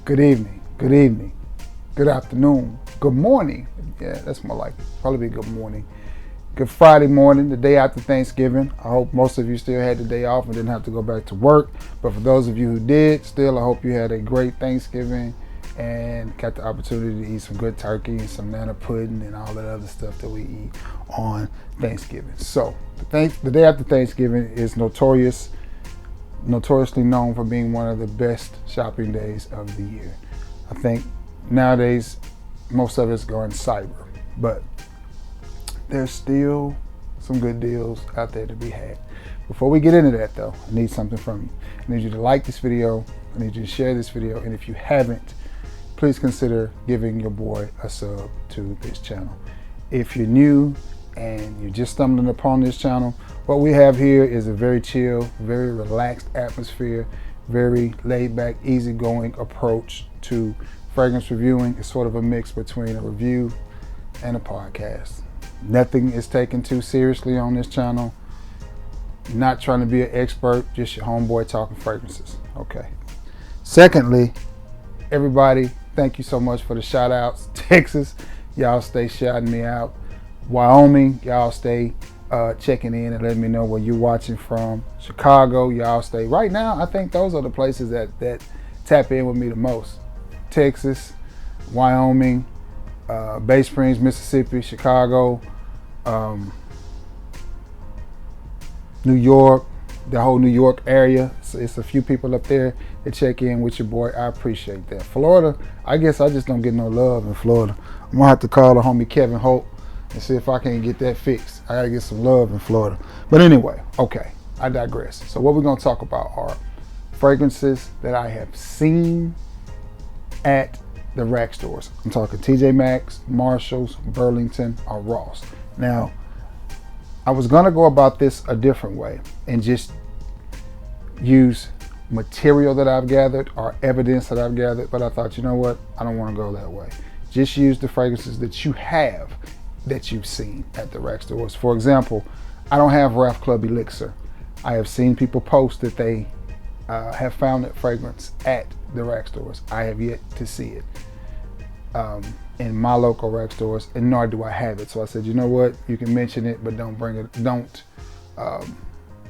Good evening, good evening, good afternoon, good morning. Yeah, that's more like probably good morning. Good Friday morning, the day after Thanksgiving. I hope most of you still had the day off and didn't have to go back to work. But for those of you who did, still I hope you had a great Thanksgiving and got the opportunity to eat some good turkey and some nana pudding and all that other stuff that we eat on Thanksgiving. So the day after Thanksgiving is notoriously known for being one of the best shopping days of the year. I think nowadays most of it's going cyber, but there's still some good deals out there to be had. Before we get into that though, I need something from you. I need you to like this video, I need you to share this video, and if you haven't, please consider giving your boy a sub to this channel. If you're new and you're just stumbling upon this channel, what we have here is a very chill, very relaxed atmosphere, very laid back, easygoing approach to fragrance reviewing. It's sort of a mix between a review and a podcast. Nothing is taken too seriously on this channel. Not trying to be an expert, just your homeboy talking fragrances. Okay. Secondly, everybody, thank you so much for the shout outs. Texas, y'all stay shouting me out. Wyoming, y'all stay checking in and letting me know where you're watching from. Chicago, y'all stay. Right now, I think those are the places that tap in with me the most. Texas, Wyoming, Bay Springs, Mississippi, Chicago, New York, the whole New York area. So it's a few people up there that check in with your boy. I appreciate that. Florida, I guess I just don't get no love in Florida. I'm gonna have to call the homie Kevin Hope and see if I can get that fixed. I gotta get some love in Florida. But anyway, okay, I digress. So what we're gonna talk about are fragrances that I have seen at the rack stores. I'm talking TJ Maxx, Marshalls, Burlington, or Ross. Now, I was gonna go about this a different way and just use material that I've gathered or evidence that I've gathered, but I thought, you know what? I don't wanna go that way. Just use the fragrances that you have, that you've seen at the rack stores. For example, I don't have Ralph Club Elixir. I have seen people post that they have found that fragrance at the rack stores. I have yet to see it in my local rack stores, and nor do I have it. So I said, you know what? You can mention it, but don't bring it. Don't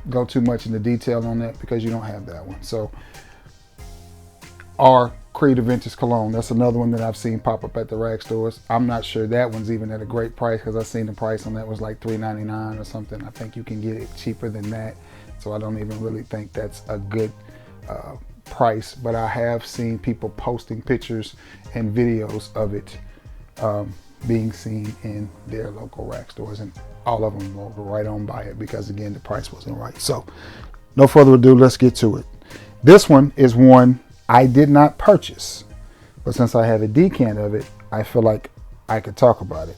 go too much into detail on that because you don't have that one. So, our Creed Aventus Cologne, that's another one that I've seen pop up at the rack stores. I'm not sure that one's even at a great price because I've seen the price on that was like $3.99 or something. I think you can get it cheaper than that. So I don't even really think that's a good price, but I have seen people posting pictures and videos of it being seen in their local rack stores, and all of them will go right on by it because again, the price wasn't right. So no further ado, let's get to it. This one is one I did not purchase, but since I have a decant of it, I feel like I could talk about it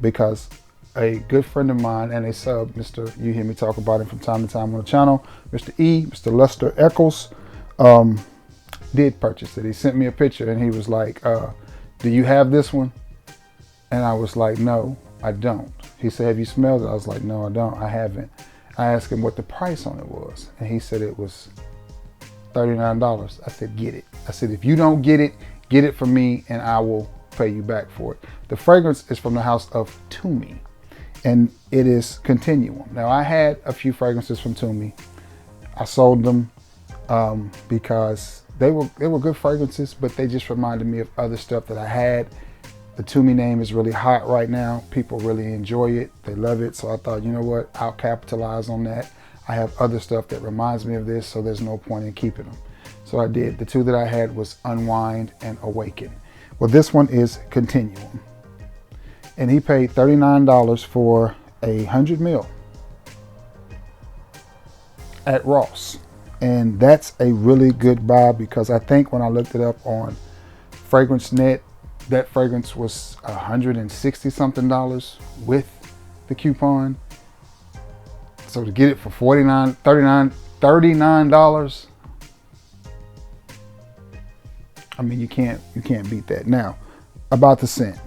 because a good friend of mine and a sub, you hear me talk about him from time to time on the channel, Mr. Lester Eccles, did purchase it. He sent me a picture and he was like, do you have this one? And I was like, no, I don't. He said, have you smelled it? I was like, no, I don't, I haven't. I asked him what the price on it was, and he said it was $39. I said, get it. I said, if you don't get it for me and I will pay you back for it. The fragrance is from the house of Tumi, and it is Continuum. Now, I had a few fragrances from Tumi. I sold them because they were good fragrances, but they just reminded me of other stuff that I had. The Tumi name is really hot right now. People really enjoy it. They love it. So I thought, you know what? I'll capitalize on that. I have other stuff that reminds me of this, so there's no point in keeping them. So I did. The two that I had was Unwind and Awaken. Well, this one is Continuum. And he paid $39 for 100 ml at Ross. And that's a really good buy because I think when I looked it up on Fragrance Net, that fragrance was $160 something with the coupon. So to get it for $39, I mean, you can't beat that. Now, about the scent.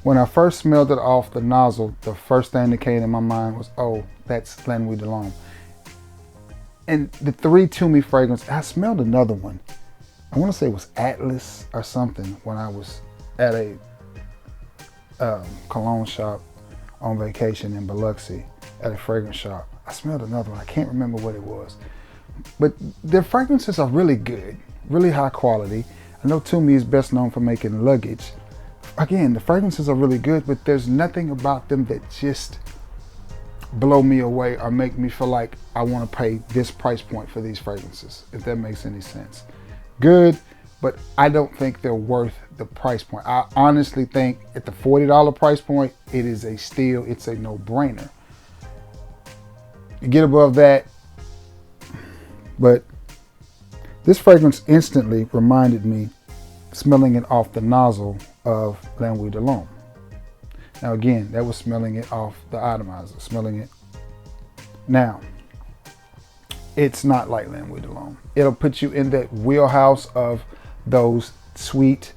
When I first smelled it off the nozzle, the first thing that came to my mind was, oh, that's Glenouille de Lhomme. And the 3 Tumi fragrance, I smelled another one. I want to say it was Atlas or something when I was at a cologne shop on vacation in Biloxi at a fragrance shop. I smelled another one. I can't remember what it was. But their fragrances are really good, really high quality. I know Tumi is best known for making luggage. Again, the fragrances are really good, but there's nothing about them that just blow me away or make me feel like I want to pay this price point for these fragrances, if that makes any sense. Good, but I don't think they're worth the price point. I honestly think at the $40 price point, it is a steal. It's a no-brainer. You get above that, but this fragrance instantly reminded me, smelling it off the nozzle of L'Envie de l'Homme. Now again, that was smelling it off the atomizer, smelling it. Now, it's not like L'Envie de l'Homme. It'll put you in that wheelhouse of those sweet,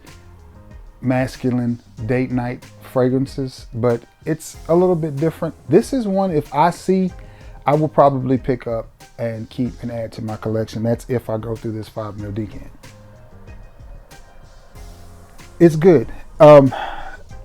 masculine date night fragrances, but it's a little bit different. This is one, if I see, I will probably pick up and keep and add to my collection. That's if I go through this 5 ml decan. It's good.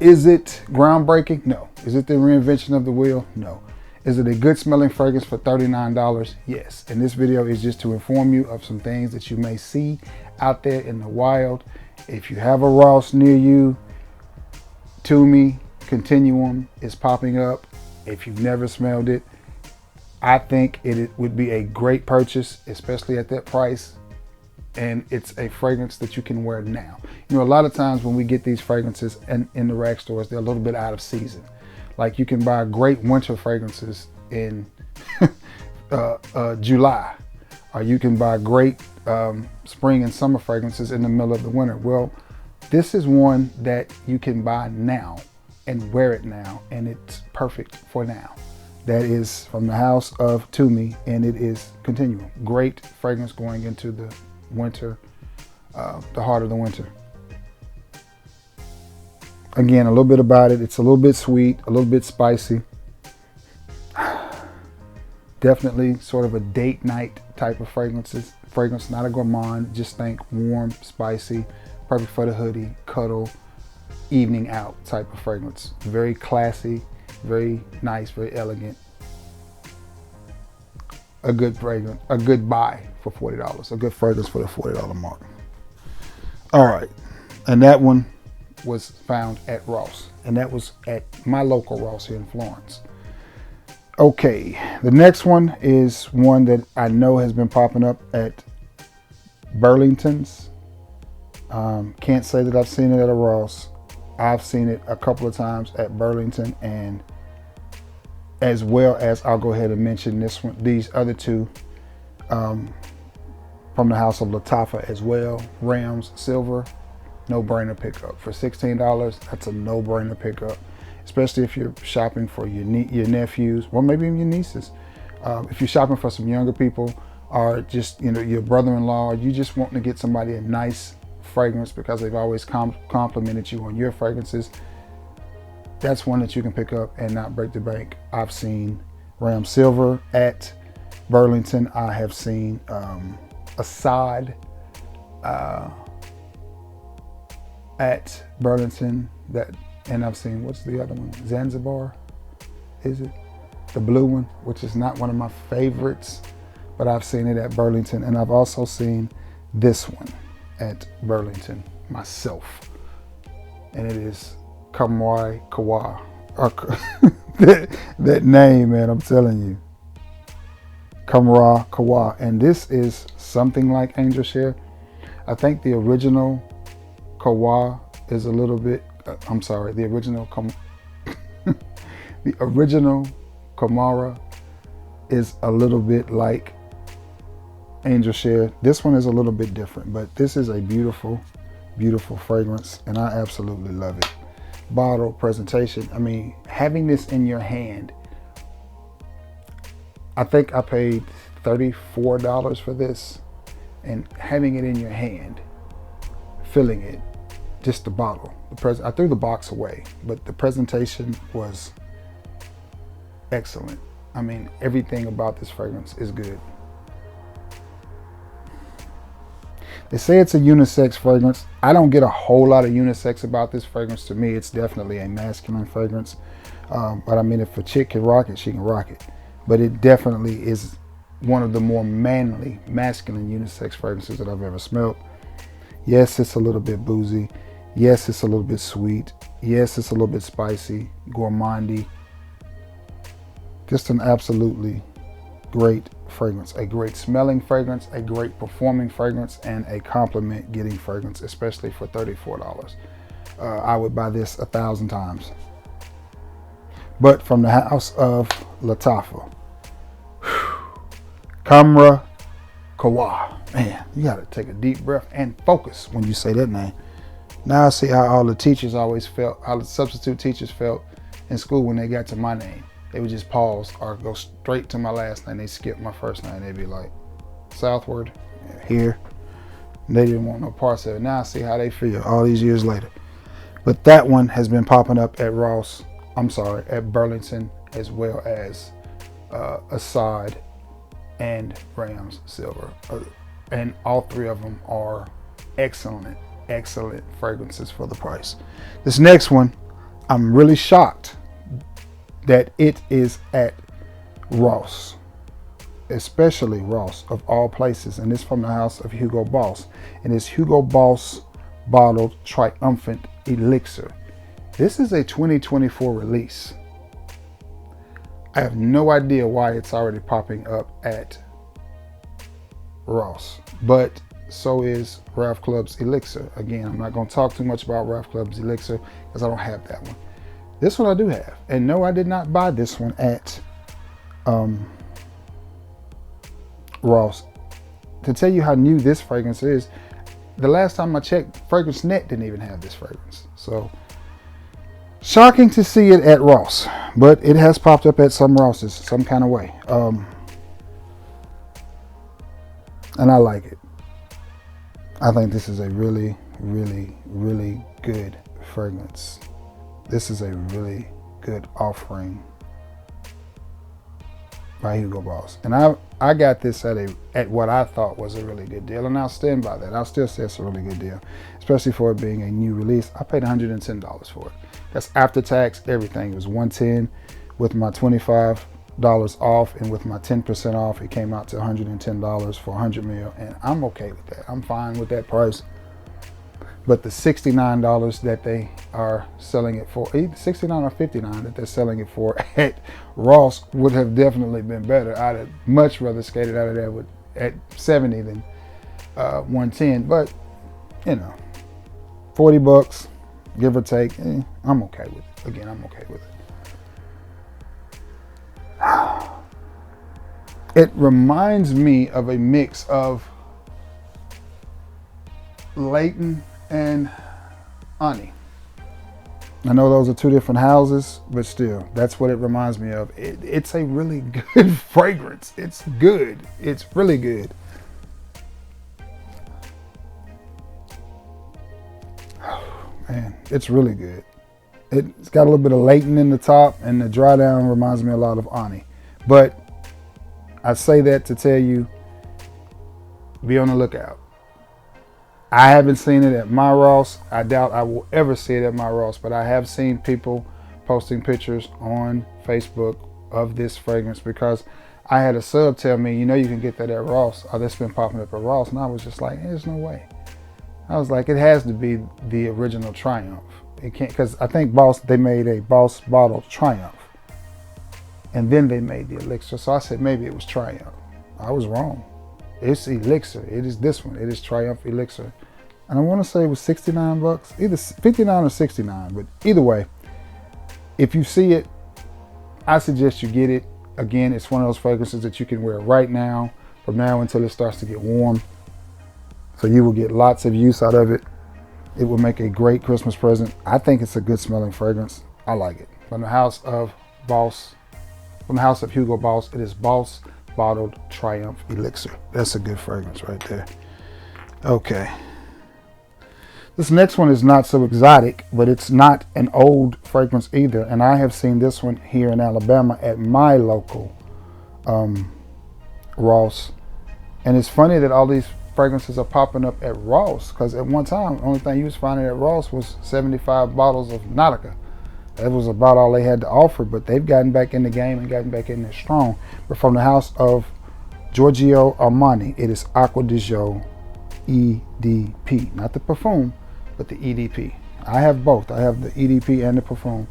Is it groundbreaking? No. Is it the reinvention of the wheel? No. Is it a good smelling fragrance for $39? Yes. And this video is just to inform you of some things that you may see out there in the wild. If you have a Ross near you, Tumi Continuum is popping up. If you've never smelled it, I think it would be a great purchase, especially at that price. And it's a fragrance that you can wear now. You know, a lot of times when we get these fragrances in the rack stores, they're a little bit out of season. Like you can buy great winter fragrances in July, or you can buy great spring and summer fragrances in the middle of the winter. Well, this is one that you can buy now and wear it now, and it's perfect for now. That is from the house of Tumi, and it is Continuum. Great fragrance going into the winter, the heart of the winter. Again, a little bit about it. It's a little bit sweet, a little bit spicy. Definitely sort of a date night type of fragrance, not a gourmand. Just think warm, spicy, perfect for the hoodie, cuddle, evening out type of fragrance. Very classy, very nice, very elegant. A good fragrance, a good buy for $40. A good fragrance for the $40 mark. All right, and that one was found at Ross, and that was at my local Ross here in Florence. Okay, the next one is one that I know has been popping up at Burlington's. Can't say that I've seen it at a Ross. I've seen it a couple of times at Burlington, and as well as, I'll go ahead and mention this one, these other two from the house of Lattafa as well. Rams Silver, no-brainer pickup. For $16, that's a no-brainer pickup, especially if you're shopping for your nephews, or maybe even your nieces. If you're shopping for some younger people, or just, you know, your brother-in-law, or you just want to get somebody a nice fragrance because they've always complimented you on your fragrances, that's one that you can pick up and not break the bank. I've seen Ram Silver at Burlington. I have seen Assad at Burlington, and I've seen, what's the other one? Zanzibar, is it? The blue one, which is not one of my favorites, but I've seen it at Burlington. And I've also seen this one at Burlington myself, and it is Kamwai Kawa. That name, man, I'm telling you. Kamra Kawa. And this is something like Angel Share. I think the original Kawa is a little bit, the original Kamara is a little bit like Angel Share. This one is a little bit different, but this is a beautiful, beautiful fragrance, and I absolutely love it. Bottle, presentation, I mean, having this in your hand, I think I paid $34 for this, and having it in your hand, feeling it, just the bottle. I threw the box away, but the presentation was excellent. I mean, everything about this fragrance is good. They say it's a unisex fragrance. I don't get a whole lot of unisex about this fragrance. To me, it's definitely a masculine fragrance. But I mean, if a chick can rock it, she can rock it. But it definitely is one of the more manly, masculine unisex fragrances that I've ever smelled. Yes, it's a little bit boozy. Yes, it's a little bit sweet. Yes, it's a little bit spicy, gourmandy. Just an absolutely great fragrance. A great smelling fragrance, a great performing fragrance, and a compliment getting fragrance, especially for $34. I would buy this 1,000 times. But from the house of Lattafa, Kamra Kawa. Man, you gotta take a deep breath and focus when you say that name. Now I see how all the teachers always felt, how the substitute teachers felt in school when they got to my name. They would just pause or go straight to my last name. They skip my first name. They'd be like, Southward, here. And they didn't want no parts of it. Now I see how they feel all these years later. But that one has been popping up at at Burlington, as well as Assad and Rams Silver. And all three of them are excellent fragrances for the price. This next one, I'm really shocked that it is at Ross, especially Ross of all places, and it's from the house of Hugo Boss, and it's Hugo Boss bottled triumphant elixir. This is a 2024 release. I have no idea why it's already popping up at Ross, but so is Ralph Club's elixir. Again, I'm not going to talk too much about Ralph Club's elixir because I don't have that one. This one I do have, and no, I did not buy this one at Ross. To tell you how new this fragrance is, the last time I checked, Fragrance Net didn't even have this fragrance. So shocking to see it at Ross, but it has popped up at some Rosses some kind of way, and I like it. I think this is a really, really, really good fragrance. This is a really good offering by Hugo Boss. And I got this at what I thought was a really good deal, and I'll stand by that. I'll still say it's a really good deal, especially for it being a new release. I paid $110 for it. That's after tax, everything. It was $110 with my $25 off, and with my 10% off, it came out to $110 for 100 ml, and I'm okay with that. I'm fine with that price. But the $69 that they are selling it for, either $69 or $59 that they're selling it for at Ross would have definitely been better. I'd have much rather skated out of there at $70 than $110. But you know, $40, give or take, I'm okay with it. Again, I'm okay with it. It reminds me of a mix of Leighton and Ani. I know those are two different houses, but still, that's what it reminds me of. It's a really good fragrance. It's good. It's really good. Man, it's really good. It's got a little bit of Leighton in the top, and the dry down reminds me a lot of Ani. But I say that to tell you, be on the lookout. I haven't seen it at my Ross. I doubt I will ever see it at my Ross, but I have seen people posting pictures on Facebook of this fragrance, because I had a sub tell me, you know, you can get that at Ross. Oh, that's been popping up at Ross. And I was just like, there's no way. I was like, it has to be the original Triumph. It can't, because I think they made a Boss bottled Triumph, and then they made the elixir. So I said maybe it was Triumph. I was wrong. It's elixir. It is this one. It is Triumph elixir, and I want to say it was $69, either $59 or $69. But either way, if you see it, I suggest you get it. Again, it's one of those fragrances that you can wear right now, from now until it starts to get warm. So you will get lots of use out of it. It will make a great Christmas present. I think it's a good smelling fragrance. I like it. From the house of Hugo Boss, it is Boss bottled Triumph elixir. That's a good fragrance right there. Okay. This next one is not so exotic, but it's not an old fragrance either. And I have seen this one here in Alabama at my local Ross. And it's funny that all these fragrances are popping up at Ross, because at one time, the only thing you was finding at Ross was 75 bottles of Nautica. That was about all they had to offer, but they've gotten back in the game and gotten back in there strong. But from the house of Giorgio Armani, it is Acqua di Gio EDP. Not the perfume, but the EDP. I have both. I have the EDP and the perfume,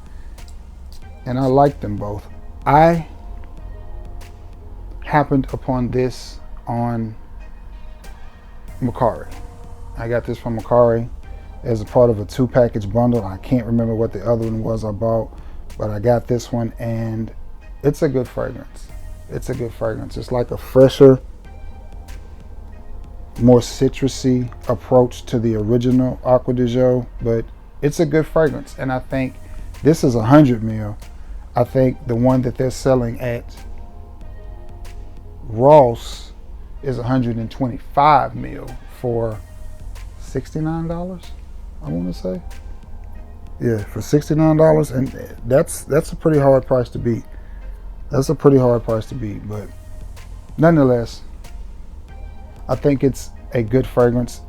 and I like them both. I happened upon this on Mercari. I got this from Mercari as a part of a 2-package bundle. I can't remember what the other one was I bought, but I got this one, and it's a good fragrance. It's a good fragrance. It's like a fresher, more citrusy approach to the original Acqua di Gio, but it's a good fragrance. And I think this is 100 ml. I think the one that they're selling at Ross is 125 ml for $69. I want to say, yeah, for $69, and that's a pretty hard price to beat. That's a pretty hard price to beat, but nonetheless, I think it's a good fragrance.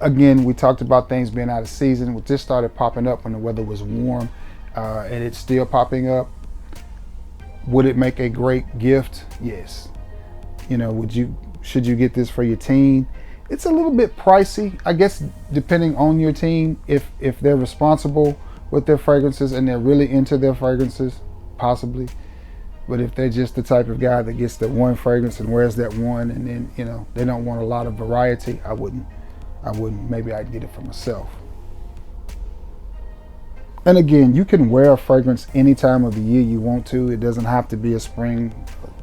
Again, we talked about things being out of season. It just started popping up when the weather was warm, and it's still popping up. Would it make a great gift? Yes. You know, should you get this for your teen? It's a little bit pricey, I guess, depending on your team. If they're responsible with their fragrances and they're really into their fragrances, possibly. But if they're just the type of guy that gets that one fragrance and wears that one, and then, you know, they don't want a lot of variety, I wouldn't. Maybe I'd get it for myself. And again, you can wear a fragrance any time of the year you want to. It doesn't have to be a spring,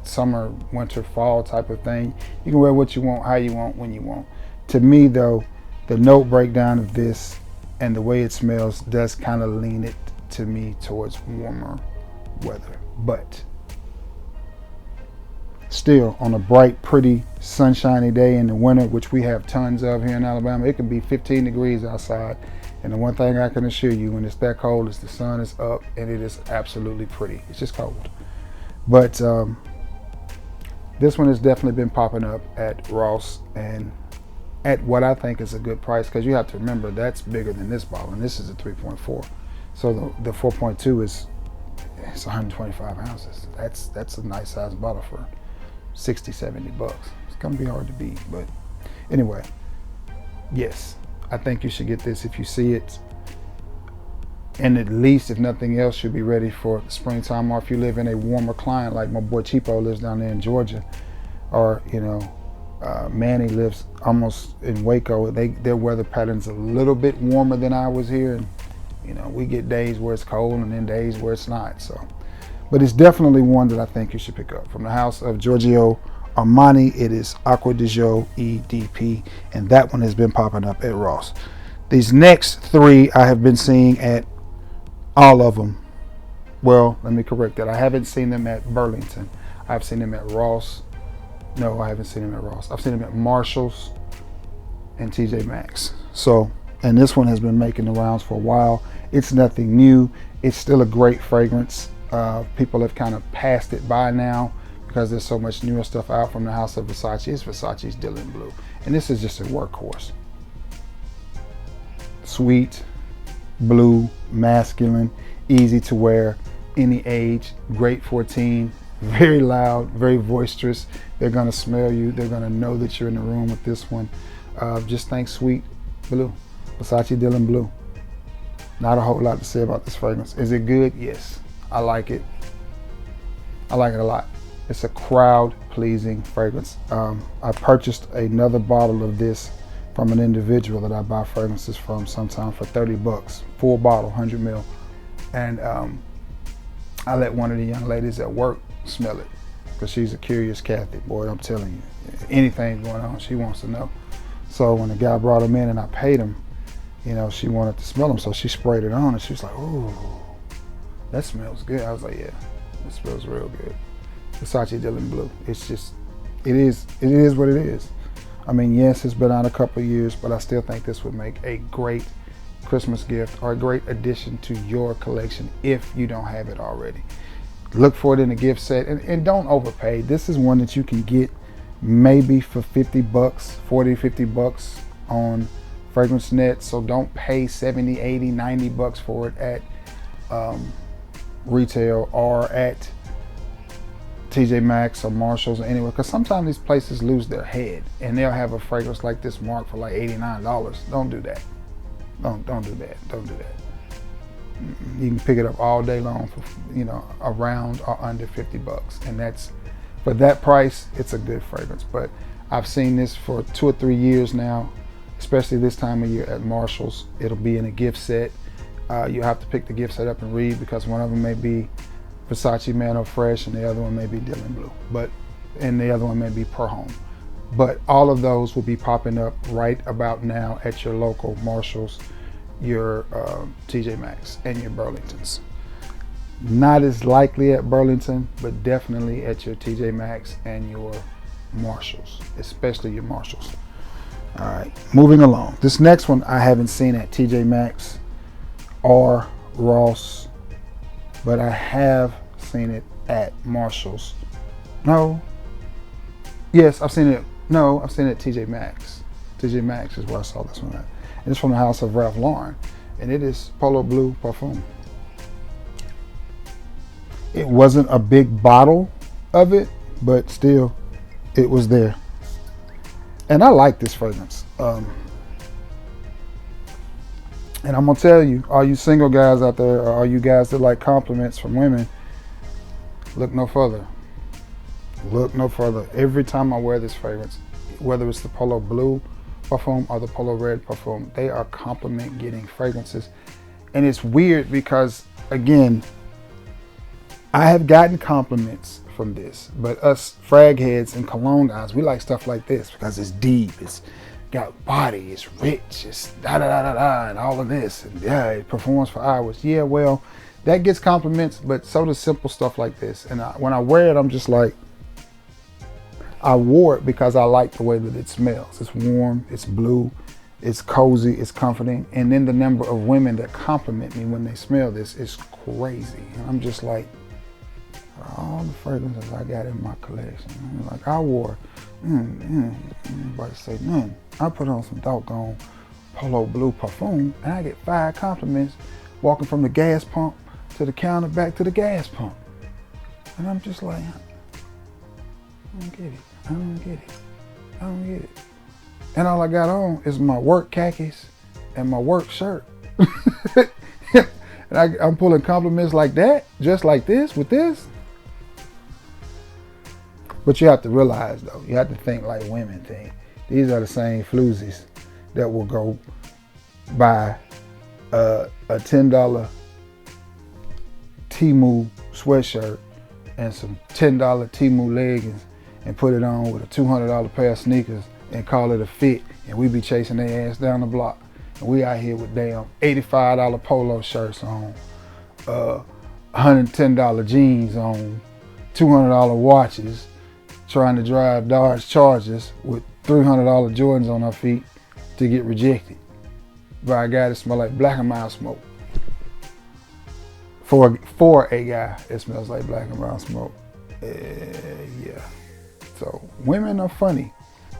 summer, winter, fall type of thing. You can wear what you want, how you want, when you want. To me, though, the note breakdown of this and the way it smells does kind of lean it to me towards warmer weather. But still, on a bright, pretty, sunshiny day in the winter, which we have tons of here in Alabama, it can be 15 degrees outside. And the one thing I can assure you, when it's that cold, is the sun is up and it is absolutely pretty. It's just cold. But this one has definitely been popping up at Ross, and at what I think is a good price, because you have to remember that's bigger than this bottle, and this is a 3.4. So the 4.2 it's 125 ounces. That's a nice size bottle for 60, 70 bucks. It's gonna be hard to beat, but anyway, yes, I think you should get this if you see it. And at least, if nothing else, you'll be ready for the springtime. Or if you live in a warmer climate, like my boy Cheapo lives down there in Georgia, or you know, Manny lives almost in Waco. Their weather pattern's a little bit warmer than ours here, and you know, we get days where it's cold and then days where it's not. So, but it's definitely one that I think you should pick up. From the house of Giorgio Armani, it is Acqua di Gio EDP, and that one has been popping up at Ross. These next three I have been seeing at all of them. Well, let me correct that. I haven't seen them at Burlington. I've seen them at Ross. No, I haven't seen them at Ross. I've seen them at Marshall's and TJ Maxx. So, and this one has been making the rounds for a while. It's nothing new. It's still a great fragrance. People have kind of passed it by now because there's so much newer stuff out from the house of Versace. It's Versace's Dylan Blue. And this is just a workhorse. Sweet, blue, masculine, easy to wear, any age, great for a teen, very loud, very boisterous. They're gonna smell you. They're gonna know that you're in the room with this one. Just think sweet blue, Versace Dylan Blue. Not a whole lot to say about this fragrance. Is it good? Yes, I like it. I like it a lot. It's a crowd-pleasing fragrance. I purchased another bottle of this from an individual that I buy fragrances from sometimes for 30 bucks, full bottle, 100 ml. And I let one of the young ladies at work smell it because she's a curious Kathy. Boy, I'm telling you, anything going on, she wants to know. So when the guy brought him in and I paid him, you know, she wanted to smell them, so she sprayed it on and she was like, "Ooh, that smells good." I was like, "Yeah, it smells real good." Versace Dylan Blue. It's just, it is what it is. I mean, yes, it's been out a couple of years, but I still think this would make a great Christmas gift or a great addition to your collection if you don't have it already. Look for it in the gift set and don't overpay. This is one that you can get maybe for 50 bucks, 40, 50 bucks on Fragrance Net. So don't pay 70, 80, 90 bucks for it at retail or at TJ Maxx or Marshalls or anywhere, because sometimes these places lose their head and they'll have a fragrance like this marked for like $89. Don't do that. Don't do that. Don't do that. You can pick it up all day long for, you know, around or under 50 bucks, and that's, for that price, it's a good fragrance. But I've seen this for 2 or 3 years now, especially this time of year at Marshalls. It'll be in a gift set. You have to pick the gift set up and read, because one of them may be Versace Man or Fresh, and the other one may be Dylan Blue, and the other one may be Per Home. But all of those will be popping up right about now at your local Marshalls, your TJ Maxx, and your Burlingtons. Not as likely at Burlington, but definitely at your TJ Maxx and your Marshalls, especially your Marshalls. All right, moving along. This next one I haven't seen at TJ Maxx or Ross, but I have seen it at Marshalls. No. Yes, I've seen it. No, I've seen it at TJ Maxx. TJ Maxx is where I saw this one at. And it's from the house of Ralph Lauren, and it is Polo Blue perfume. It wasn't a big bottle of it, but still, it was there. And I like this fragrance. And I'm gonna tell you, all you single guys out there, or all you guys that like compliments from women, look no further. Look no further. Every time I wear this fragrance, whether it's the Polo Blue perfume or the Polo Red perfume, they are compliment getting fragrances. And it's weird because, again, I have gotten compliments from this, but us frag heads and cologne guys, we like stuff like this because it's deep, it's got body, it's rich, it's da da da da da, and all of this, and yeah, it performs for hours. Yeah, well, that gets compliments, but so does simple stuff like this. And when I wear it, I'm just like, I wore it because I like the way that it smells. It's warm, it's blue, it's cozy, it's comforting, and then the number of women that compliment me when they smell this is crazy. And I'm just like, all the fragrances I got in my collection, like I wore, everybody say, I put on some doggone Polo Blue perfume, and I get 5 compliments walking from the gas pump to the counter back to the gas pump. And I'm just like, I don't get it. I don't get it. I don't get it. And all I got on is my work khakis and my work shirt. And I'm pulling compliments like that, just like this, with this. But you have to realize, though, you have to think like women think. These are the same floozies that will go buy a $10 Temu sweatshirt and some $10 Temu leggings and put it on with a $200 pair of sneakers and call it a fit, and we be chasing their ass down the block. And we out here with damn $85 polo shirts on, $110 jeans on, $200 watches, trying to drive Dodge Chargers with $300 Jordans on our feet to get rejected by a guy that smell like black and mild smoke. For a guy, it smells like black and mild smoke. Yeah. So women are funny.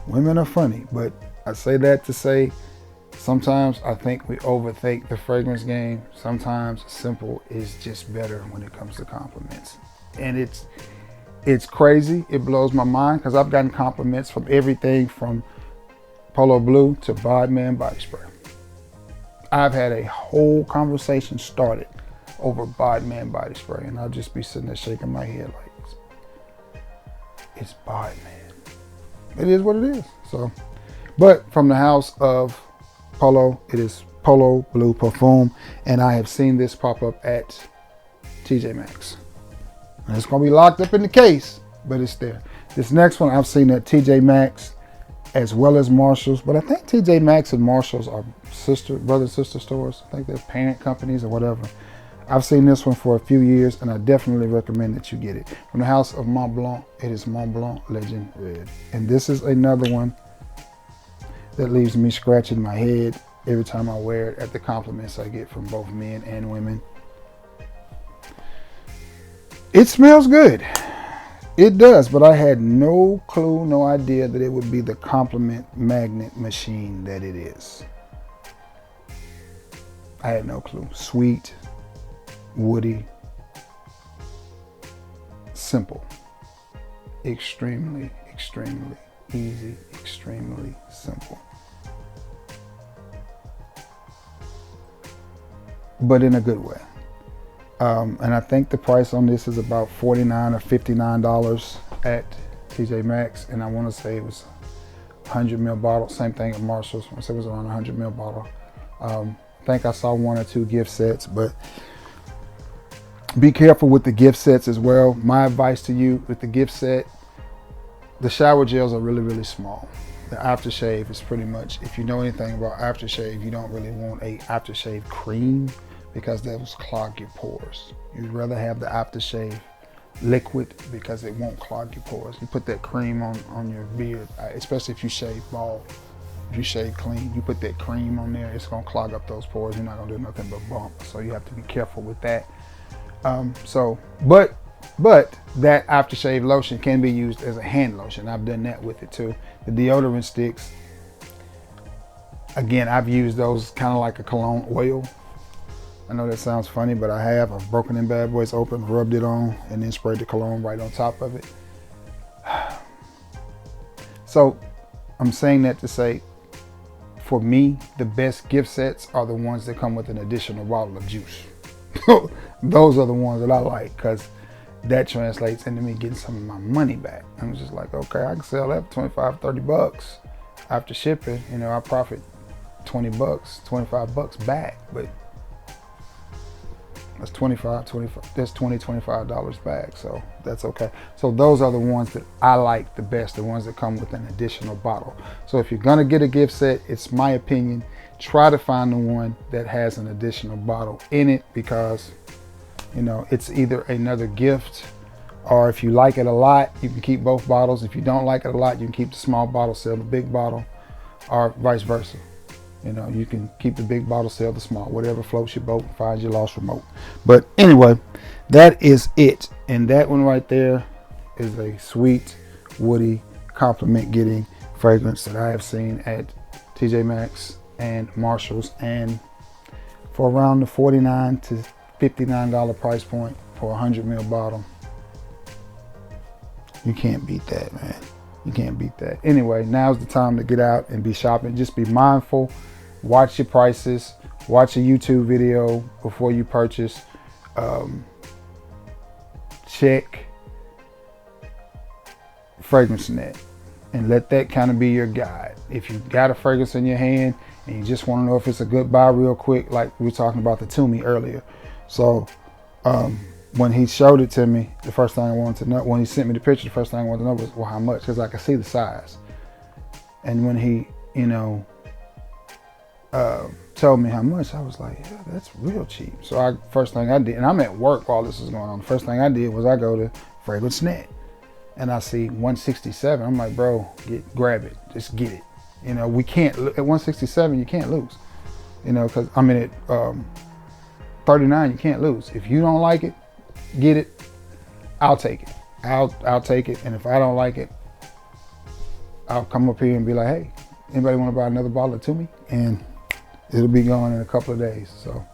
Women are funny, but I say that to say, sometimes I think we overthink the fragrance game. Sometimes simple is just better when it comes to compliments. And it's crazy. It blows my mind because I've gotten compliments from everything from Polo Blue to Bodman body spray. I've had a whole conversation started over Bodman body spray, and I'll just be sitting there shaking my head like, it's Bodman. It is what it is. So, but from the house of Polo, it is Polo Blue perfume, and I have seen this pop up at TJ Maxx. And it's gonna be locked up in the case, but it's there. This next one I've seen at TJ Maxx as well as Marshalls, but I think TJ Maxx and Marshalls are brother and sister stores. I think they're parent companies or whatever. I've seen this one for a few years, and I definitely recommend that you get it. From the house of Montblanc, it is Montblanc Legend Red. And this is another one that leaves me scratching my head every time I wear it at the compliments I get from both men and women. It smells good. It does, but I had no clue, no idea that it would be the compliment magnet machine that it is. I had no clue. Sweet, woody, simple, extremely, extremely easy, extremely simple. But in a good way. And I think the price on this is about $49 or $59 at TJ Maxx, and I want to say it was 100 ml bottle. Same thing at Marshall's. I said it was around 100 ml bottle. I think I saw 1 or 2 gift sets, but be careful with the gift sets as well. My advice to you with the gift set, the shower gels are really, really small. The aftershave is pretty much, if you know anything about aftershave, you don't really want a aftershave cream because that will clog your pores. You'd rather have the aftershave liquid because it won't clog your pores. You put that cream on your beard, especially if you shave bald. If you shave clean, you put that cream on there, it's gonna clog up those pores. You're not gonna do nothing but bump. So you have to be careful with that. But that aftershave lotion can be used as a hand lotion. I've done that with it too. The deodorant sticks, again, I've used those kind of like a cologne oil. I know that sounds funny, but I have. I've broken them bad boys open, rubbed it on, and then sprayed the cologne right on top of it. So I'm saying that to say, for me, the best gift sets are the ones that come with an additional bottle of juice. Those are the ones that I like, because that translates into me getting some of my money back. I'm just like, okay, I can sell that for 25, 30 bucks after shipping. You know, I profit 20 bucks, 25 bucks back, but that's that's $20, $25 back, so that's okay. So those are the ones that I like the best, the ones that come with an additional bottle. So if you're gonna get a gift set, it's my opinion, try to find the one that has an additional bottle in it, because you know, it's either another gift, or if you like it a lot, you can keep both bottles. If you don't like it a lot, you can keep the small bottle, sell the big bottle, or vice versa. You know, you can keep the big bottle, sell the small, whatever floats your boat, finds your lost remote. But anyway, that is it. And that one right there is a sweet, woody, compliment getting fragrance that I have seen at TJ Maxx and Marshall's, and for around the $49 to $59 price point for a 100 ml bottle. You can't beat that, man. You can't beat that. Anyway, now's the time to get out and be shopping. Just be mindful. Watch your prices. Watch a YouTube video before you purchase. Check FragranceNet and let that kind of be your guide. If you got a fragrance in your hand and you just want to know if it's a good buy real quick, like we were talking about the Tumi earlier. So when he showed it to me, the first thing I wanted to know, when he sent me the picture, the first thing I wanted to know was, well, how much? Because I could see the size. And when he, you know, told me how much, I was like, yeah, that's real cheap. So first thing I did, and I'm at work while this is going on, the first thing I did was I go to FragranceNet and I see 167. I'm like, bro, grab it, just get it. You know, we can't, at 167, you can't lose. You know, because I mean, at 39, you can't lose. If you don't like it, get it, I'll take it. I'll take it, and if I don't like it, I'll come up here and be like, hey, anybody want to buy another bottle to me? And it'll be gone in a couple of days. So,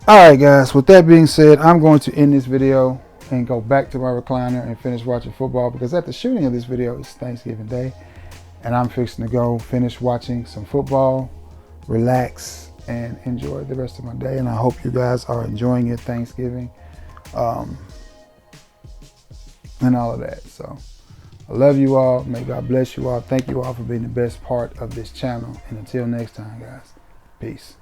all right, guys, with that being said, I'm going to end this video and go back to my recliner and finish watching football, because at the shooting of this video, it's Thanksgiving Day, and I'm fixing to go finish watching some football, relax, and enjoy the rest of my day. And I hope you guys are enjoying your Thanksgiving and all of that. So I love you all. May God bless you all. Thank you all for being the best part of this channel. And until next time, guys, peace.